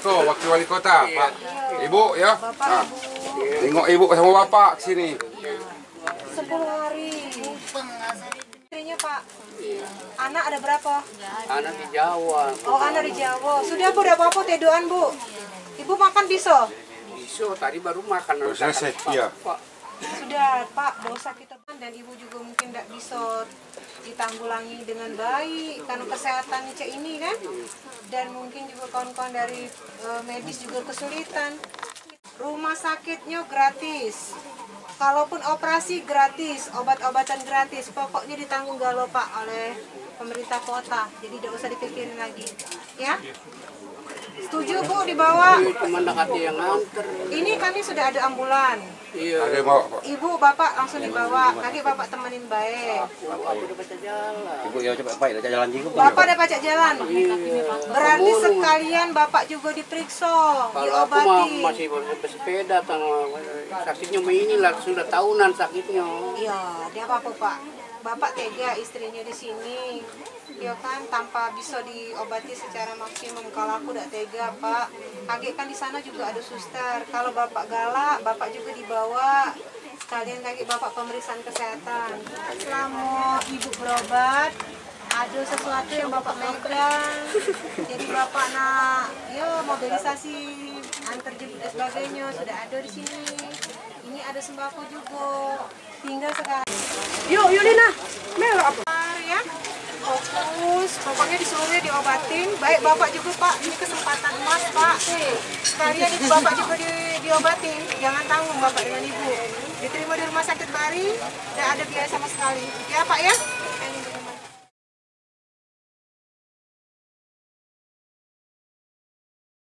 Sembako, wakil wali kota, Pak. Ibu ya. Bapak, Tengok ibu sama bapak sini. 10 hari. Istrinya Pak. Anak ada berapa? Anak di Jawa. Oh, anak di Jawa. Sudah Bu, udah apa tedoan Bu? Ibu makan bisa? Bisa, tadi baru makan. Baru selesai, iya. Sudah Pak, dosa kita dan Ibu juga mungkin tidak bisa ditanggulangi dengan baik karena kesehatan cek ini kan. Dan mungkin juga kawan-kawan dari medis juga kesulitan. Rumah sakitnya gratis. Kalaupun operasi gratis, obat-obatan gratis, pokoknya ditanggung galau Pak oleh pemerintah kota. Jadi tidak usah dipikirin lagi, ya. Setuju Bu dibawa? Cuma ada yang nganter. Ini kami sudah ada ambulan. Iya. Ada yang bawa, Pak. Ibu, bapak langsung dibawa. Nanti bapak temenin baik. Aku udah baca jalan. Ibu ya coba Pak, ada jalan juga. Bapak ada pajak jalan. Iya. Berarti sekalian bapak juga diperiksa, Kalau aku mah diobati. masih bersepeda, sakitnya inilah sudah tahunan sakitnya. Iya, dia apa Pak? Bapak tega istrinya di sini, ya kan, tanpa bisa diobati secara maksimum. Kalau aku udah tega Pak, kaget kan di sana juga ada suster. Kalau bapak galak, bapak juga dibawa. Sekalian kaget bapak pemeriksaan kesehatan. Selama ibu berobat, ada sesuatu yang bapak megang. Jadi bapak nak, ya mobilisasi antar jemput dan sebagainya sudah ada di sini. Ini ada sembako juga. Tinggal sekarang. Yuk Lina, melok apa? Ya, fokus. Pokoknya disuruhnya diobatin. Baik bapak juga Pak, ini kesempatan emas Pak. Sekalian itu bapak juga diobatin. Jangan tanggung bapak dengan ibu. Diterima di rumah sakit Bari, tidak ada biaya sama sekali. Ya Pak ya.